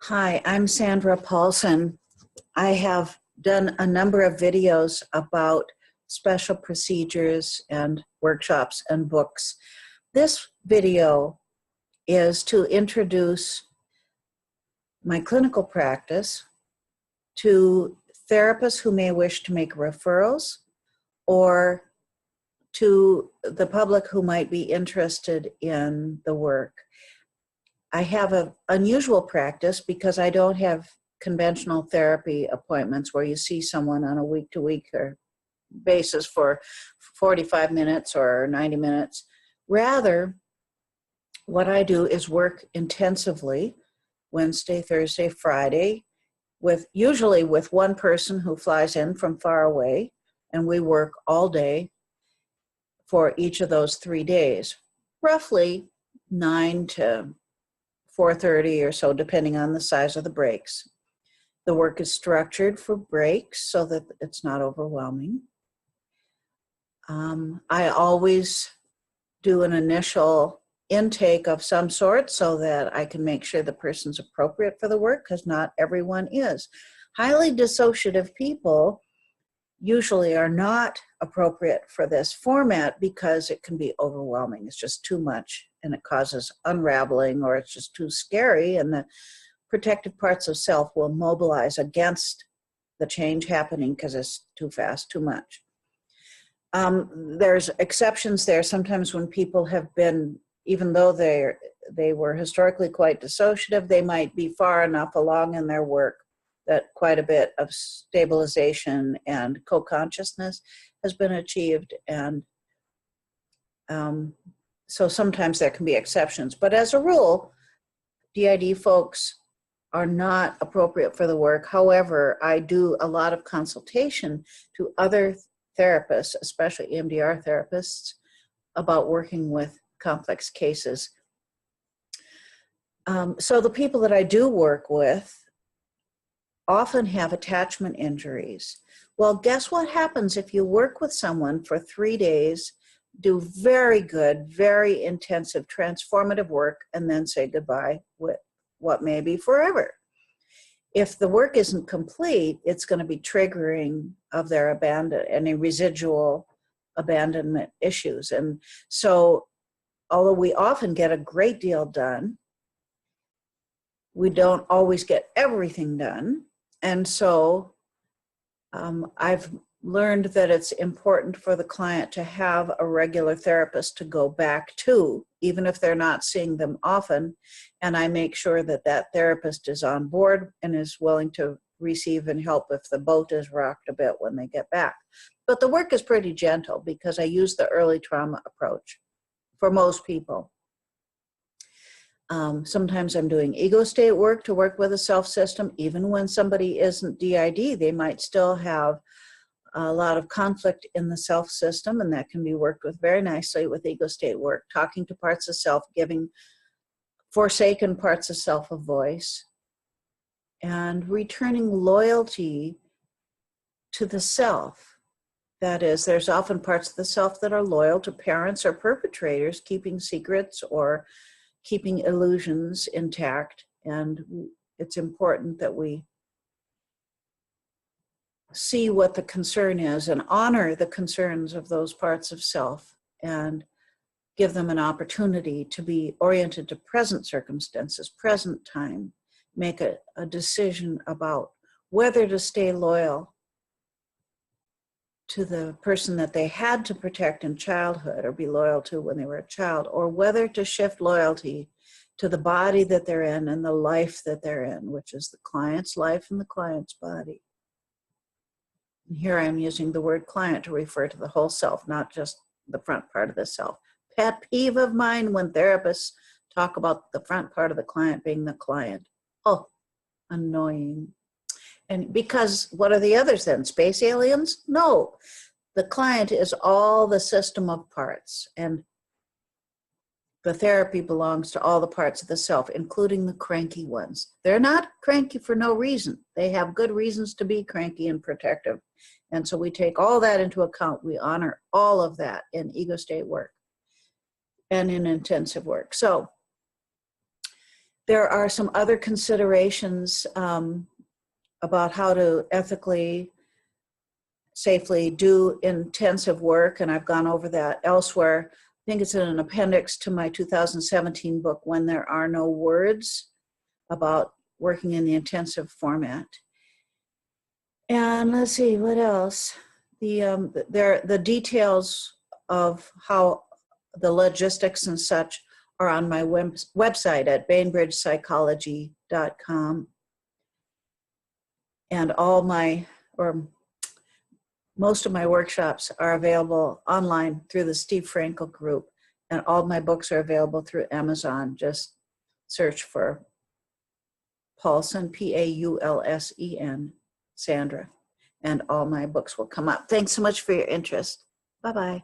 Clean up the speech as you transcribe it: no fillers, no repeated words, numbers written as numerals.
Hi, I'm Sandra Paulsen. I have done a number of videos about special procedures and workshops and books. This video is to introduce my clinical practice to therapists who may wish to make referrals or to the public who might be interested in the work. I have an unusual practice because I don't have conventional therapy appointments where you see someone on a week-to-week basis for 45 minutes or 90 minutes. Rather, what I do is work intensively Wednesday, Thursday, Friday, usually with one person who flies in from far away, and we work all day for each of those 3 days, roughly 9 to 4:30 or so, depending on the size of the breaks. The work is structured for breaks so that it's not overwhelming. I always do an initial intake of some sort so that I can make sure the person's appropriate for the work, because not everyone is. Highly dissociative people usually are not appropriate for this format because it can be overwhelming. It's just too much and it causes unraveling, or it's just too scary, and the protective parts of self will mobilize against the change happening because it's too fast, too much. There's exceptions there. Sometimes when people have been, even though they were historically quite dissociative, they might be far enough along in their work that quite a bit of stabilization and co-consciousness has been achieved. And so sometimes there can be exceptions. But as a rule, DID folks are not appropriate for the work. However, I do a lot of consultation to other therapists, especially EMDR therapists, about working with complex cases. So the people that I do work with often have attachment injuries. Well, guess what happens if you work with someone for 3 days, do very good, very intensive, transformative work, and then say goodbye with what may be forever? If the work isn't complete, it's going to be triggering of their any residual abandonment issues. And so, although we often get a great deal done, we don't always get everything done. And so I've learned that it's important for the client to have a regular therapist to go back to, even if they're not seeing them often. And I make sure that that therapist is on board and is willing to receive and help if the boat is rocked a bit when they get back. But the work is pretty gentle because I use the early trauma approach for most people. Sometimes I'm doing ego state work to work with a self system. Even when somebody isn't DID, they might still have a lot of conflict in the self system, and that can be worked with very nicely with ego state work, talking to parts of self, giving forsaken parts of self a voice, and returning loyalty to the self. That is, there's often parts of the self that are loyal to parents or perpetrators, keeping secrets or keeping illusions intact, and it's important that we see what the concern is and honor the concerns of those parts of self and give them an opportunity to be oriented to present circumstances, present time, make a decision about whether to stay loyal to the person that they had to protect in childhood or be loyal to when they were a child, or whether to shift loyalty to the body that they're in and the life that they're in, which is the client's life and the client's body. And here I'm using the word client to refer to the whole self, not just the front part of the self. Pet peeve of mine when therapists talk about the front part of the client being the client. Oh, annoying. And because what are the others then? Space aliens? No. The client is all the system of parts, and the therapy belongs to all the parts of the self, including the cranky ones. They're not cranky for no reason. They have good reasons to be cranky and protective. And so we take all that into account. We honor all of that in ego state work and in intensive work. So There are some other considerations about how to ethically, safely do intensive work, and I've gone over that elsewhere. I think it's in an appendix to my 2017 book, When There Are No Words, about working in the intensive format. And let's see, what else? The details of how the logistics and such are on my website at bainbridgepsychology.com. And all my, or most of my workshops are available online through the Steve Frankel group, and all my books are available through Amazon. Just search for Paulsen, Paulsen, Sandra, and all my books will come up. Thanks so much for your interest. Bye-bye.